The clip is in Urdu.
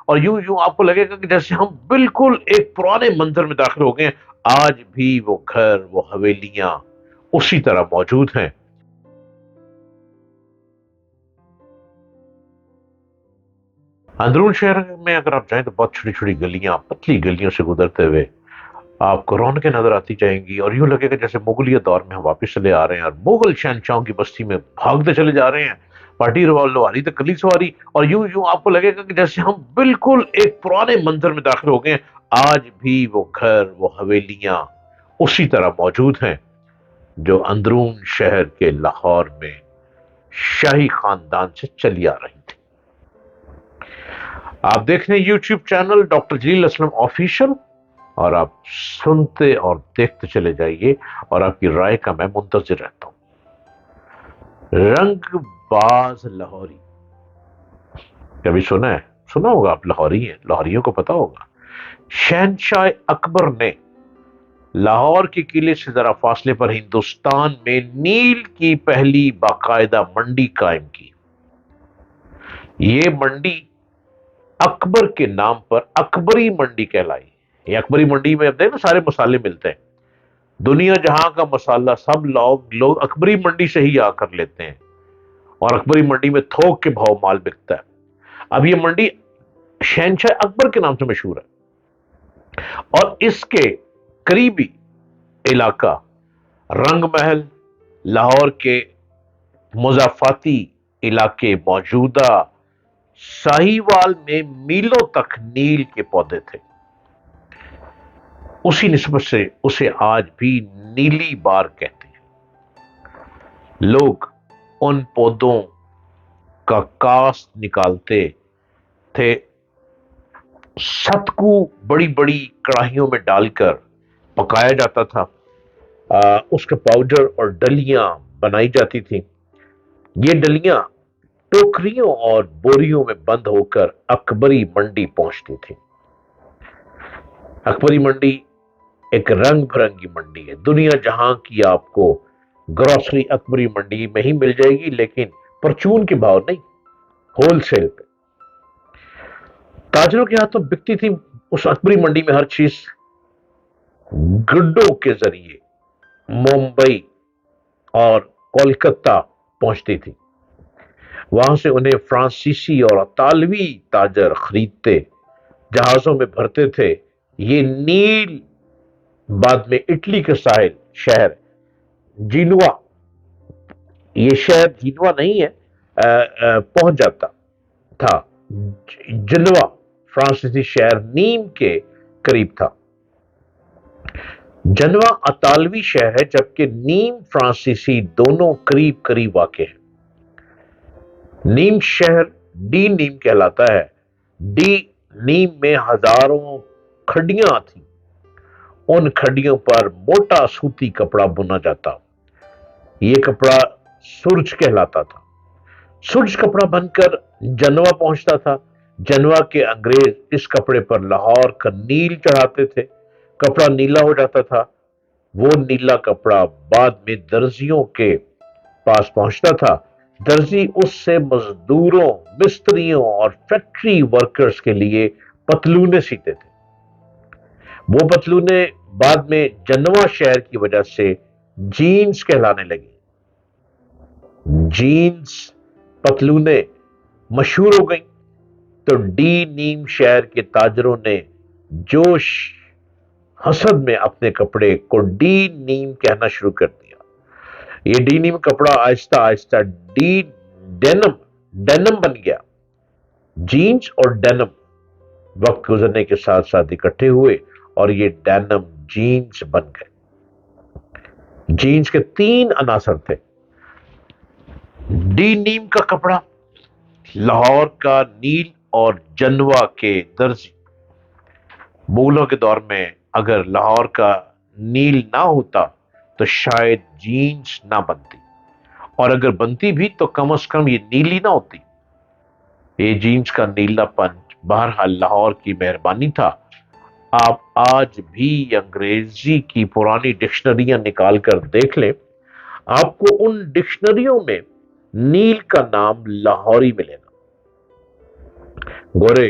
اور یوں یوں آپ کو لگے گا کہ جیسے ہم بالکل ایک پرانے منظر میں داخل ہو گئے ہیں. آج بھی وہ گھر، وہ حویلیاں اسی طرح موجود ہیں. اندرون شہر میں اگر آپ جائیں تو بہت چھوٹی چھوٹی گلیاں، پتلی گلیوں سے گزرتے ہوئے آپ کو رونقیں نظر آتی جائیں گی، اور یوں لگے گا جیسے مغلیہ دور میں ہم واپس چلے آ رہے ہیں اور مغل شہنشاہوں کی بستی میں بھاگتے چلے جا رہے ہیں. پارٹی لواری تو کلی سواری، اور یوں یوں آپ کو لگے گا کہ جیسے ہم بالکل ایک پرانے منظر میں داخل ہو گئے ہیں. آج بھی وہ گھر، وہ حویلیاں اسی طرح موجود ہیں جو اندرون شہر کے لاہور میں شاہی خاندان سے چلی آ رہی تھی. آپ دیکھ رہے ہیں یوٹیوب چینل ڈاکٹر جلیل اسلم آفیشل، اور آپ سنتے اور دیکھتے چلے جائیے، اور آپ کی رائے کا میں منتظر رہتا ہوں. رنگ باز لاہوری، کبھی سنا ہے؟ سنا ہوگا، آپ لاہوری ہیں، لاہوریوں کو پتا ہوگا. شہنشاہ اکبر نے لاہور کے قلعے سے ذرا فاصلے پر ہندوستان میں نیل کی پہلی باقاعدہ منڈی قائم کی. یہ منڈی اکبر کے نام پر اکبری منڈی کہلائی. یہ اکبری منڈی میں اب دیکھیں سارے مسالے ملتے ہیں. دنیا جہاں کا مسالہ سب لوگ اکبری منڈی سے ہی آ کر لیتے ہیں، اور اکبری منڈی میں تھوک کے بھاؤ مال بکتا ہے. اب یہ منڈی شہنشاہ اکبر کے نام سے مشہور ہے، اور اس کے قریبی علاقہ رنگ محل، لاہور کے مضافاتی علاقے، موجودہ ساہیوال میں میلوں تک نیل کے پودے تھے. اسی نسبت سے اسے آج بھی نیلی بار کہتے ہیں. لوگ ان پودوں کا کاست نکالتے تھے، ستکو بڑی بڑی کڑاہیوں میں ڈال کر پکایا جاتا تھا، اس کا پاؤڈر اور ڈلیاں بنائی جاتی تھیں. یہ ڈلیاں ٹوکریوں اور بوریوں میں بند ہو کر اکبری منڈی پہنچتی تھی. اکبری منڈی ایک رنگ برنگی منڈی ہے. دنیا جہاں کی آپ کو گروسری اکبری منڈی میں ہی مل جائے گی، لیکن پرچون کے بھاؤ نہیں، ہول سیل پہ. تاجروں کے ہاتھوں بکتی تھی اس اکبری منڈی میں ہر چیز. گڈوں کے ذریعے ممبئی اور کولکتہ پہنچتی تھی. وہاں سے انہیں فرانسیسی اور اطالوی تاجر خریدتے، جہازوں میں بھرتے تھے. یہ نیل بعد میں اٹلی کے ساحل شہر جینوا، یہ شہر جینوا نہیں ہے، پہنچ جاتا تھا. جنوا فرانسیسی شہر نیم کے قریب تھا. جنوا اطالوی شہر ہے، جبکہ نیم فرانسیسی، دونوں قریب قریب واقع ہیں. نیم شہر ڈی نیم کہلاتا ہے. ڈی نیم میں ہزاروں کھڈیاں تھیں. ان کھڈیوں پر موٹا سوتی کپڑا بنا جاتا. یہ کپڑا سرج کہلاتا تھا. سرج کپڑا بن کر جنوا پہنچتا تھا. جنوا کے انگریز اس کپڑے پر لاہور کا نیل چڑھاتے تھے. کپڑا نیلا ہو جاتا تھا. وہ نیلا کپڑا بعد میں درزیوں کے پاس پہنچتا تھا. درزی اس سے مزدوروں، مستریوں اور فیکٹری ورکرز کے لیے پتلونے سیتے تھے. وہ پتلونے بعد میں جنوا شہر کی وجہ سے جینز کہلانے لگی. جینز پتلونے مشہور ہو گئیں تو ڈی نیم شہر کے تاجروں نے جوش حسد میں اپنے کپڑے کو ڈی نیم کہنا شروع کر دیا. یہ ڈی نیم کپڑا آہستہ آہستہ ڈی ڈینم بن گیا. جینز اور ڈینم وقت گزرنے کے ساتھ ساتھ اکٹھے ہوئے اور یہ ڈینم جینز بن گئے. جینز کے 3 عناصر تھے: ڈی نیم کا کپڑا، لاہور کا نیل اور جنوا کے درزی. مغلوں کے دور میں اگر لاہور کا نیل نہ ہوتا تو شاید جینز نہ بنتی، اور اگر بنتی بھی تو کم از کم یہ نیلی نہ ہوتی. یہ جینز کا نیلا پن بہرحال لاہور کی مہربانی تھا. آپ آج بھی انگریزی کی پرانی ڈکشنریاں نکال کر دیکھ لیں، آپ کو ان ڈکشنریوں میں نیل کا نام لاہوری ملے گا. گورے